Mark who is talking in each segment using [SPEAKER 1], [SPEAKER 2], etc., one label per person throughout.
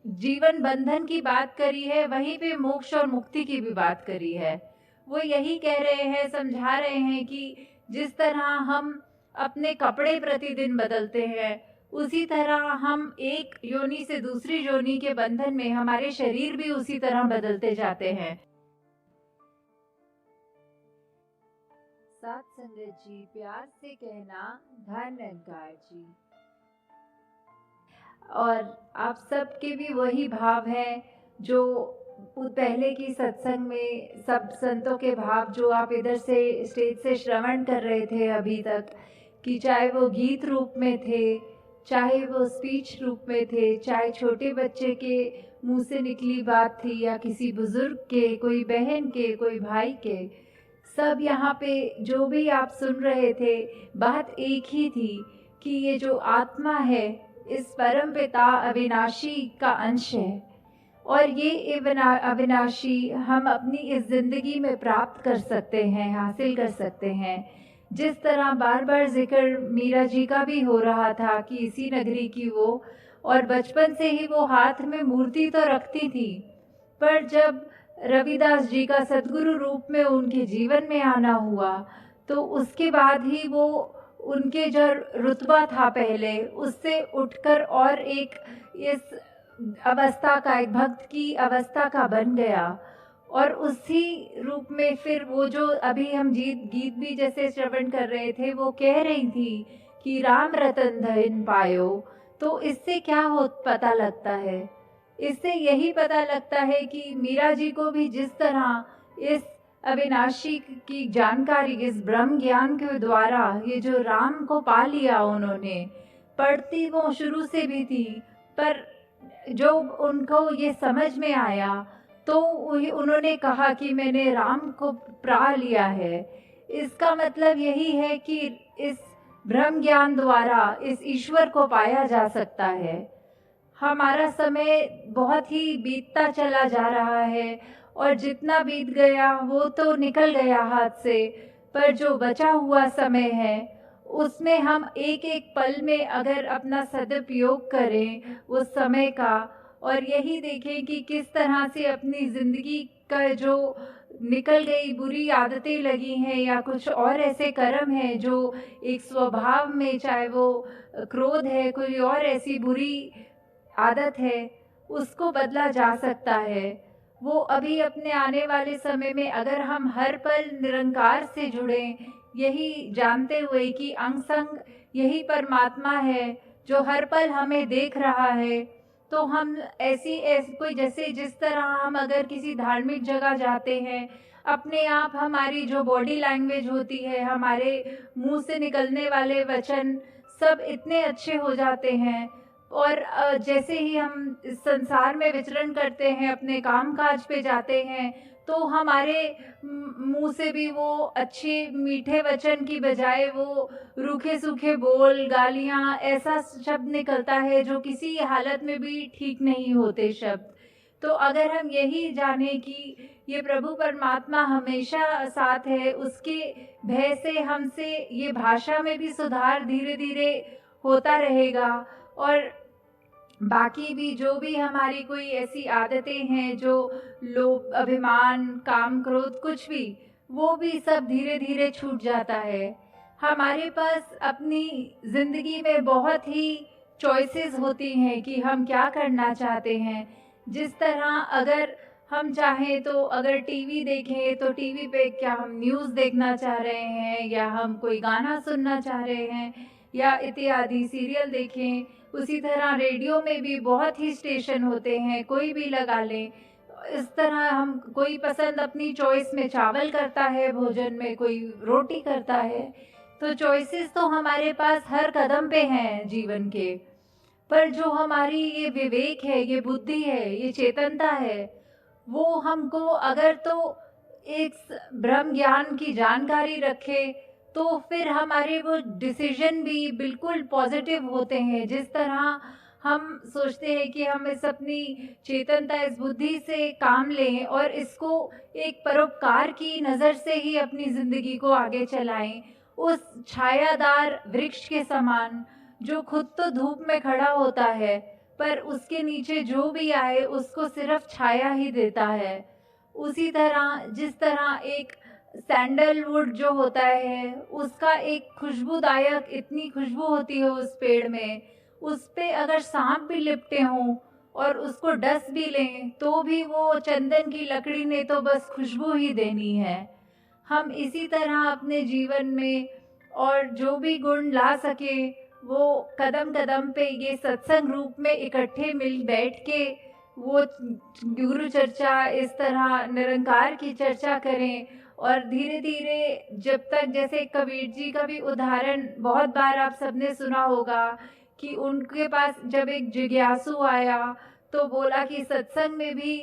[SPEAKER 1] जीवन बंधन की बात करी है, वहीं पे मोक्ष और मुक्ति की भी बात करी है। वो यही कह रहे हैं, समझा रहे हैं कि जिस तरह हम अपने कपड़े प्रतिदिन बदलते हैं, उसी तरह हम एक योनि से दूसरी योनि के बंधन में हमारे शरीर भी उसी तरह बदलते जाते हैं। सात संगत जी, प्यार से कहना धन निरंकार जी। और आप सबके भी वही भाव है जो पहले की सत्संग में सब संतों के भाव जो आप इधर से स्टेज से श्रवण कर रहे थे अभी तक, कि चाहे वो गीत रूप में थे, चाहे वो स्पीच रूप में थे, चाहे छोटे बच्चे के मुंह से निकली बात थी या किसी बुजुर्ग के, कोई बहन के, कोई भाई के, सब यहाँ पे जो भी आप सुन रहे थे, बात एक ही थी कि ये जो आत्मा है इस परम पिता अविनाशी का अंश है, और ये अविनाशी हम अपनी इस जिंदगी में प्राप्त कर सकते हैं, हासिल कर सकते हैं। जिस तरह बार बार जिक्र मीरा जी का भी हो रहा था कि इसी नगरी की वो, और बचपन से ही वो हाथ में मूर्ति तो रखती थी, पर जब रविदास जी का सद्गुरु रूप में उनके जीवन में आना हुआ, तो उसके बाद ही वो उनके जो रुतबा था पहले, उससे उठकर और एक इस अवस्था का, एक भक्त की अवस्था का बन गया। और उसी रूप में फिर वो जो अभी हम गीत भी जैसे श्रवण कर रहे थे, वो कह रही थी कि राम रतन धन पायो। तो इससे क्या हो पता लगता है? इससे यही पता लगता है कि मीरा जी को भी जिस तरह इस अविनाशी की जानकारी, इस ब्रह्म ज्ञान के द्वारा ये जो राम को पा लिया उन्होंने, पढ़ती वो शुरू से भी थी, पर जो उनको ये समझ में आया तो उन्होंने कहा कि मैंने राम को पा लिया है। इसका मतलब यही है कि इस ब्रह्म ज्ञान द्वारा इस ईश्वर को पाया जा सकता है। हमारा समय बहुत ही बीतता चला जा रहा है, और जितना बीत गया वो तो निकल गया हाथ से, पर जो बचा हुआ समय है उसमें हम एक एक पल में अगर अपना सदुपयोग करें उस समय का, और यही देखें कि किस तरह से अपनी ज़िंदगी का जो निकल गई बुरी आदतें लगी हैं या कुछ और ऐसे कर्म हैं जो एक स्वभाव में, चाहे वो क्रोध है, कोई और ऐसी बुरी आदत है, उसको बदला जा सकता है। वो अभी अपने आने वाले समय में अगर हम हर पल निरंकार से जुड़ें, यही जानते हुए कि अंग संग यही परमात्मा है जो हर पल हमें देख रहा है, तो हम ऐसी कोई, जैसे जिस तरह हम अगर किसी धार्मिक जगह जाते हैं, अपने आप हमारी जो बॉडी लैंग्वेज होती है, हमारे मुंह से निकलने वाले वचन सब इतने अच्छे हो जाते हैं, और जैसे ही हम इस संसार में विचरण करते हैं, अपने काम काज पे जाते हैं, तो हमारे मुंह से भी वो अच्छे मीठे वचन की बजाय वो रूखे सूखे बोल, गालियां, ऐसा शब्द निकलता है जो किसी हालत में भी ठीक नहीं होते शब्द। तो अगर हम यही जाने कि ये प्रभु परमात्मा हमेशा साथ है, उसके भय से हमसे ये भाषा में भी सुधार धीरे धीरे होता रहेगा, और बाकी भी जो भी हमारी कोई ऐसी आदतें हैं जो लोभ, अभिमान, काम, क्रोध, कुछ भी, वो भी सब धीरे धीरे छूट जाता है। हमारे पास अपनी ज़िंदगी में बहुत ही चॉइसेस होती हैं कि हम क्या करना चाहते हैं। जिस तरह अगर हम चाहें तो अगर टीवी देखें तो टीवी पे क्या हम न्यूज़ देखना चाह रहे हैं, या हम कोई गाना सुनना चाह रहे हैं, या इत्यादि सीरियल देखें। उसी तरह रेडियो में भी बहुत ही स्टेशन होते हैं, कोई भी लगा लें। इस तरह हम, कोई पसंद अपनी चॉइस में चावल करता है, भोजन में कोई रोटी करता है। तो चॉइसेस तो हमारे पास हर कदम पे हैं जीवन के, पर जो हमारी ये विवेक है, ये बुद्धि है, ये चेतनता है, वो हमको अगर तो एक ब्रह्म ज्ञान की जानकारी रखे, तो फिर हमारे वो डिसीजन भी बिल्कुल पॉजिटिव होते हैं। जिस तरह हम सोचते हैं कि हम इस अपनी चेतनता, इस बुद्धि से काम लें और इसको एक परोपकार की नज़र से ही अपनी ज़िंदगी को आगे चलाएं, उस छायादार वृक्ष के समान जो खुद तो धूप में खड़ा होता है, पर उसके नीचे जो भी आए उसको सिर्फ छाया ही देता है। उसी तरह जिस तरह एक सैंडलवुड जो होता है उसका एक खुशबूदायक इतनी खुशबू होती है उस पेड़ में, उस पे अगर सांप भी लिपटे हों और उसको डस भी लें तो भी वो चंदन की लकड़ी ने तो बस खुशबू ही देनी है। हम इसी तरह अपने जीवन में और जो भी गुण ला सके वो कदम कदम पे ये सत्संग रूप में इकट्ठे मिल बैठ के वो गुरु चर्चा इस तरह निरंकार की चर्चा करें। और धीरे धीरे जब तक, जैसे कबीर जी का भी उदाहरण बहुत बार आप सबने सुना होगा कि उनके पास जब एक जिज्ञासु आया तो बोला कि सत्संग में भी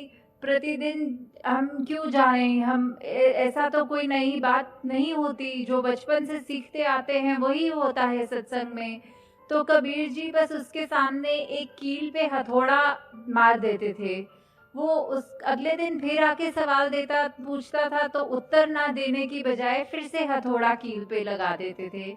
[SPEAKER 1] प्रतिदिन हम क्यों जाएं, ऐसा तो कोई नई बात नहीं होती, जो बचपन से सीखते आते हैं वही होता है सत्संग में। तो कबीर जी बस उसके सामने एक कील पे हथौड़ा मार देते थे। वो उस अगले दिन फिर आके सवाल पूछता था तो उत्तर ना देने की बजाय फिर से हथौड़ा कील पे लगा देते थे।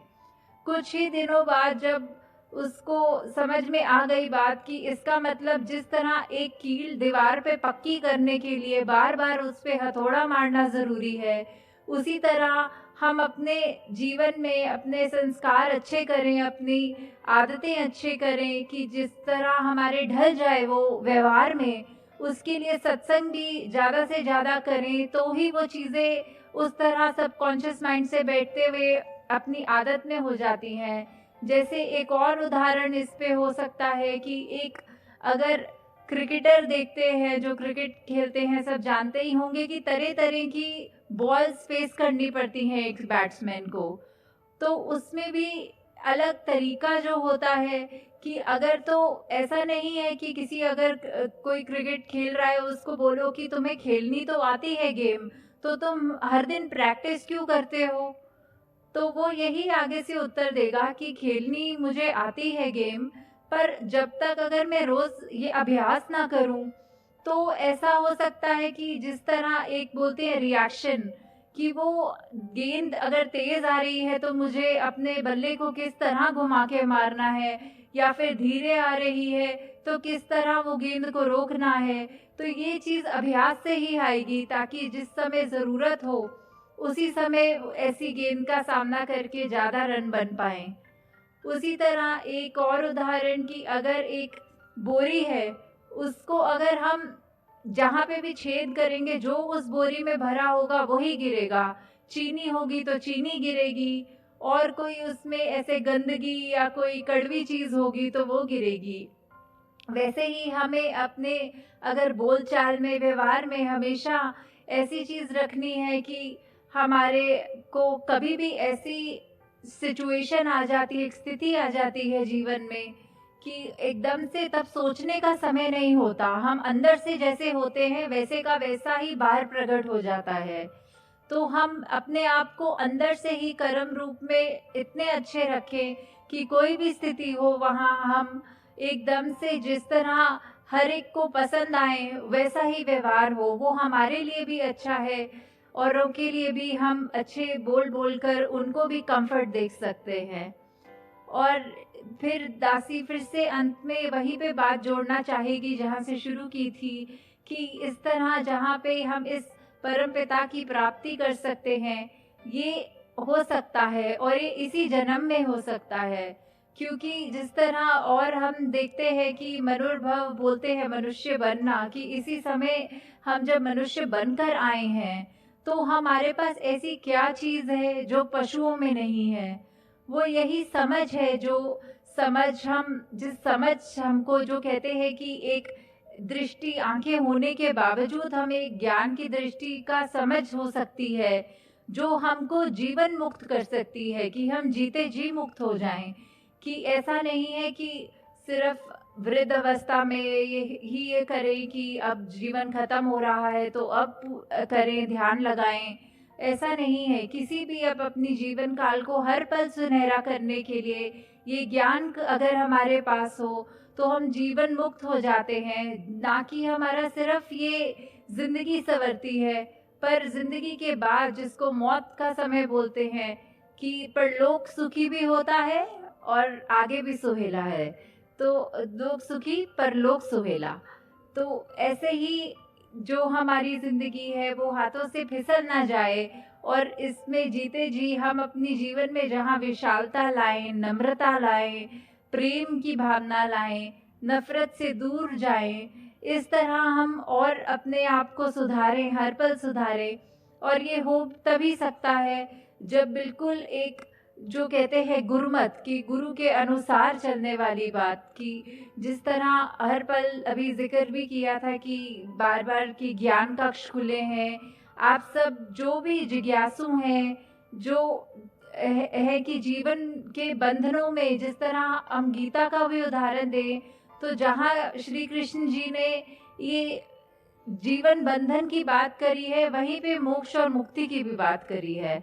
[SPEAKER 1] कुछ ही दिनों बाद जब उसको समझ में आ गई बात कि इसका मतलब जिस तरह एक कील दीवार पे पक्की करने के लिए बार बार उस पे हथौड़ा मारना ज़रूरी है, उसी तरह हम अपने जीवन में अपने संस्कार अच्छे करें, अपनी आदतें अच्छे करें कि जिस तरह हमारे ढल जाए वो व्यवहार में, उसके लिए सत्संग भी ज़्यादा से ज़्यादा करें तो ही वो चीज़ें उस तरह सबकॉन्शियस माइंड से बैठते हुए अपनी आदत में हो जाती हैं। जैसे एक और उदाहरण इस पे हो सकता है कि एक अगर क्रिकेटर देखते हैं, जो क्रिकेट खेलते हैं सब जानते ही होंगे कि तरह तरह की बॉल्स फेस करनी पड़ती हैं एक बैट्समैन को। तो उसमें भी अलग तरीका जो होता है कि अगर तो ऐसा नहीं है कि किसी अगर कोई क्रिकेट खेल रहा है उसको बोलो कि तुम्हें खेलनी तो आती है गेम, तो तुम हर दिन प्रैक्टिस क्यों करते हो? तो वो यही आगे से उत्तर देगा कि खेलनी मुझे आती है गेम, पर जब तक अगर मैं रोज ये अभ्यास ना करूं तो ऐसा हो सकता है कि जिस तरह एक बोलते हैं रिएक्शन, कि वो गेंद अगर तेज आ रही है तो मुझे अपने बल्ले को किस तरह घुमा के मारना है, या फिर धीरे आ रही है तो किस तरह वो गेंद को रोकना है। तो ये चीज़ अभ्यास से ही आएगी ताकि जिस समय ज़रूरत हो उसी समय ऐसी गेंद का सामना करके ज़्यादा रन बन पाएँ। उसी तरह एक और उदाहरण कि अगर एक बोरी है, उसको अगर हम जहाँ पे भी छेद करेंगे जो उस बोरी में भरा होगा वही गिरेगा। चीनी होगी तो चीनी गिरेगी, और कोई उसमें ऐसे गंदगी या कोई कड़वी चीज़ होगी तो वो गिरेगी। वैसे ही हमें अपने अगर बोलचाल में, व्यवहार में हमेशा ऐसी चीज़ रखनी है कि हमारे को कभी भी ऐसी सिचुएशन आ जाती है, एक स्थिति आ जाती है जीवन में कि एकदम से तब सोचने का समय नहीं होता। हम अंदर से जैसे होते हैं वैसे का वैसा ही बाहर प्रकट हो जाता है। तो हम अपने आप को अंदर से ही कर्म रूप में इतने अच्छे रखें कि कोई भी स्थिति हो वहाँ हम एकदम से जिस तरह हर एक को पसंद आए वैसा ही व्यवहार हो, वो हमारे लिए भी अच्छा है, औरों के लिए भी हम अच्छे बोल बोल कर उनको भी कंफर्ट दे सकते हैं। और फिर दासी फिर से अंत में वहीं पे बात जोड़ना चाहेगी जहाँ से शुरू की थी, कि इस तरह जहाँ पे हम इस परमपिता की प्राप्ति कर सकते हैं, ये हो सकता है और ये इसी जन्म में हो सकता है। क्योंकि जिस तरह और हम देखते हैं कि मनुर्भव बोलते हैं मनुष्य बनना, कि इसी समय हम जब मनुष्य बनकर आए हैं तो हमारे पास ऐसी क्या चीज़ है जो पशुओं में नहीं है। वो यही समझ है, जो जिस समझ हमको जो कहते हैं कि एक दृष्टि, आंखें होने के बावजूद हमें ज्ञान की दृष्टि का समझ हो सकती है, जो हमको जीवन मुक्त कर सकती है कि हम जीते जी मुक्त हो जाएं। कि ऐसा नहीं है कि सिर्फ वृद्ध अवस्था में ये करें कि अब जीवन खत्म हो रहा है तो अब करें, ध्यान लगाएं। ऐसा नहीं है, किसी भी अब अपनी जीवन काल को हर पल सुनहरा करने के लिए ये ज्ञान अगर हमारे पास हो तो हम जीवन मुक्त हो जाते हैं। ना कि हमारा सिर्फ ये जिंदगी संवरती है, पर जिंदगी के बाद जिसको मौत का समय बोलते हैं, कि परलोक सुखी भी होता है और आगे भी सुहेला है। तो लोग सुखी परलोक सुहेला। तो ऐसे ही जो हमारी ज़िंदगी है वो हाथों से फिसल ना जाए, और इसमें जीते जी हम अपनी जीवन में जहाँ विशालता लाएं, नम्रता लाएं, प्रेम की भावना लाएं, नफ़रत से दूर जाएं, इस तरह हम और अपने आप को सुधारें, हर पल सुधारें। और ये हो तभी सकता है जब बिल्कुल एक, जो कहते हैं गुरुमत, कि गुरु के अनुसार चलने वाली बात, कि जिस तरह हर पल अभी जिक्र भी किया था कि बार बार की ज्ञान कक्ष खुले हैं। आप सब जो भी जिज्ञासु हैं, जो है कि जीवन के बंधनों में, जिस तरह हम गीता का भी उदाहरण दें तो जहाँ श्री कृष्ण जी ने ये जीवन बंधन की बात करी है, वहीं पे मोक्ष और मुक्ति की भी बात करी है।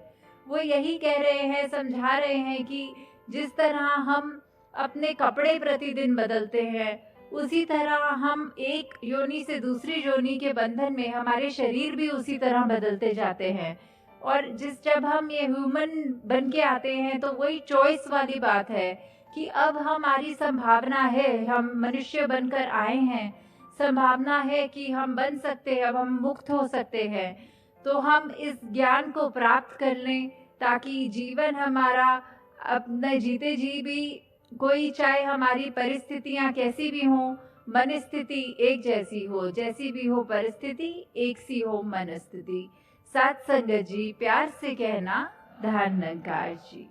[SPEAKER 1] वो यही कह रहे हैं, समझा रहे हैं कि जिस तरह हम अपने कपड़े प्रतिदिन बदलते हैं, उसी तरह हम एक योनि से दूसरी योनि के बंधन में हमारे शरीर भी उसी तरह बदलते जाते हैं। और जब हम ये ह्यूमन बन के आते हैं तो वही चॉइस वाली बात है कि अब हमारी संभावना है, हम मनुष्य बनकर आए हैं, संभावना है कि हम बन सकते हैं, अब हम मुक्त हो सकते हैं। तो हम इस ज्ञान को प्राप्त कर लें ताकि जीवन हमारा अपने जीते जी भी, कोई चाहे हमारी परिस्थितियां कैसी भी हों, मन स्थिति एक जैसी हो, जैसी भी हो परिस्थिति एक सी हो मन स्थिति। साथ संगत जी, प्यार से कहना, धन निरंकार जी।